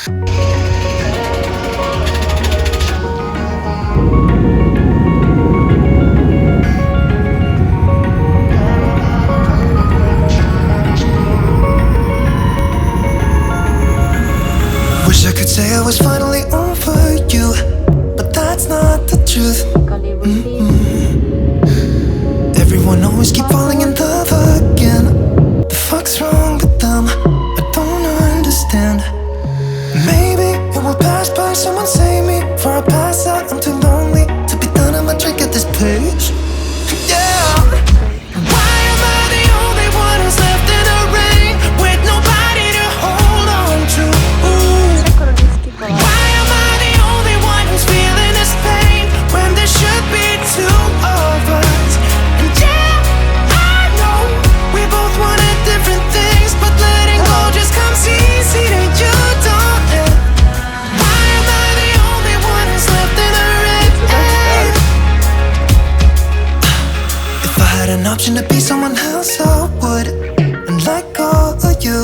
Wish I could say I was finally over you, but that's not the truth. Everyone always keep falling in love again. The fuck's wrong with them? I don't understand. Maybe it will pass by, someone save me. Before I pass out, I'm too lonely to be done. I'm a drink at this place. Yeah. Why am I the only one who's left in the rain with nobody to hold on to? Why am I the only one who's feeling this pain when there should be two of us? And yeah, I know we both wanted different things, but letting go just comes easy to you, don't it? Why am I the only one who's left in the rain? If I had an option to be someone else, I would, and let go of you.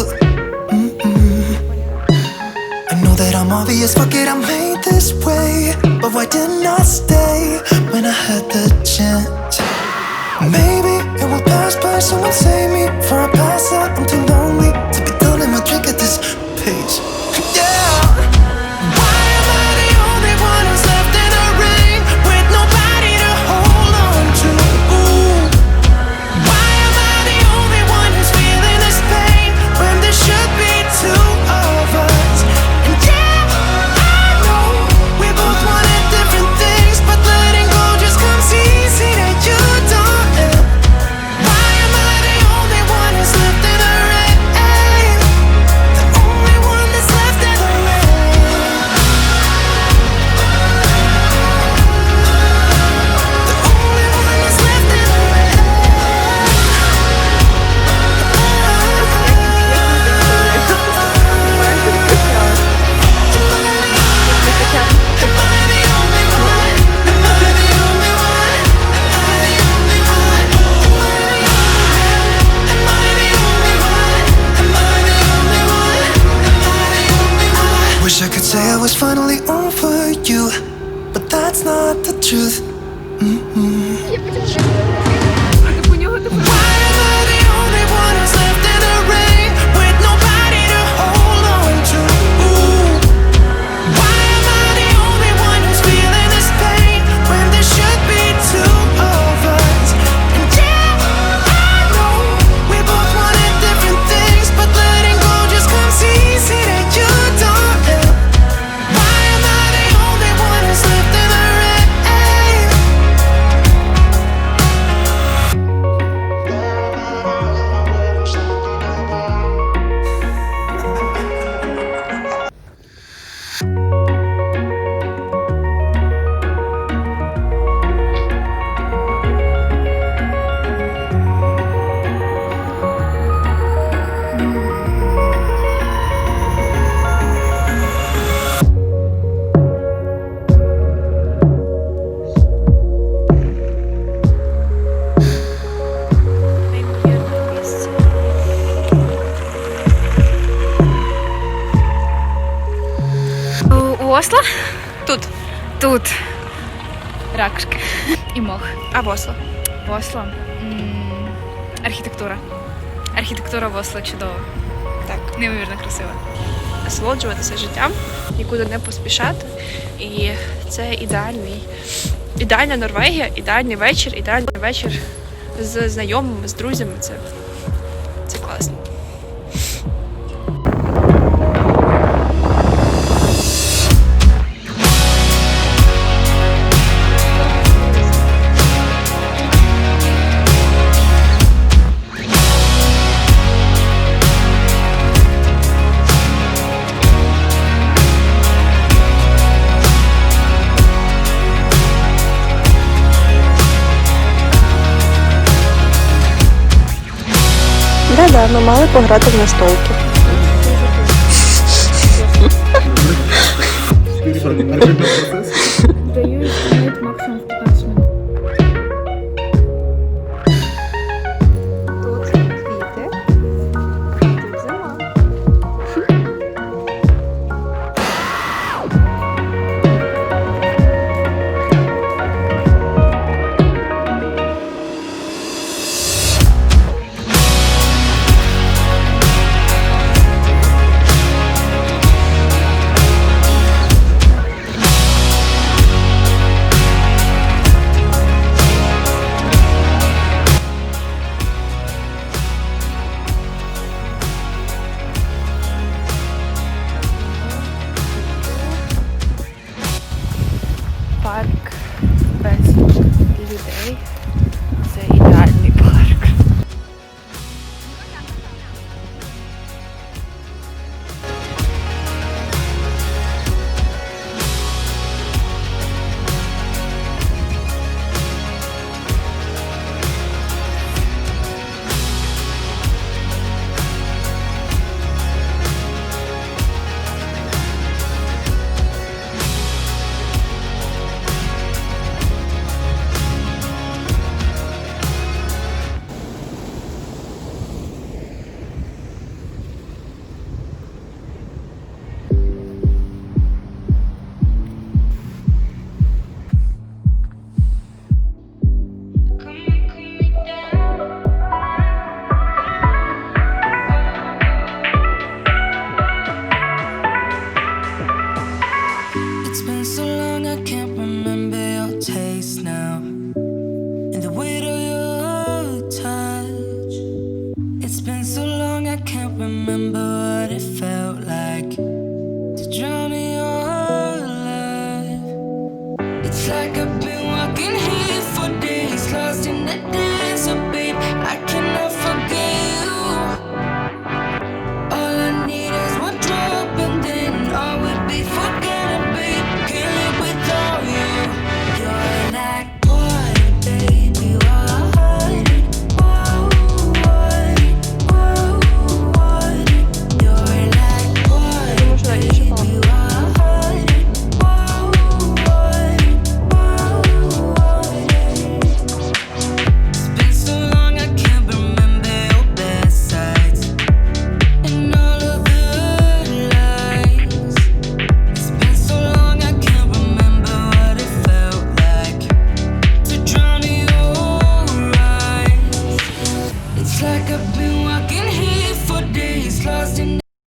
I know that I'm obvious, fuck it, I'm made this way. But why didn't I stay when I had the chance? Maybe it will pass by, someone save me. Before I pass out, I'm too lonely to be done in my drink at this pace. Yeah. Why am I the only one who's left in the rain with nobody to hold on to? Why am I the only one who's feeling this pain when there should be two of us? And yeah, I know we both wanted different things, but letting go just comes easy to you, don't it? Why am I the only one who's left in the rain? The only one that's left in the rain. The only one that's left in the rain. Wish I could say I was finally over you, but that's not the truth. Why am I the only one who's left in the rain with nobody to hold on to? Why am I the only one who's feeling this pain when there should be two of us? And yeah, I know we both wanted different things, but letting go just comes easy to you, don't it? Why am I the only one who's left in the rain? У Осло? Тут. Ракушки. І мох. А в Осло? В Осло. Архітектура. Архітектура в Осло чудова. Так. Неймовірно красива. Насолоджуватися життям, нікуди не поспішати. І це ідеальна Норвегія, ідеальний вечір з знайомими, з друзями. Це класно. Да, ми мали пограти в настолки.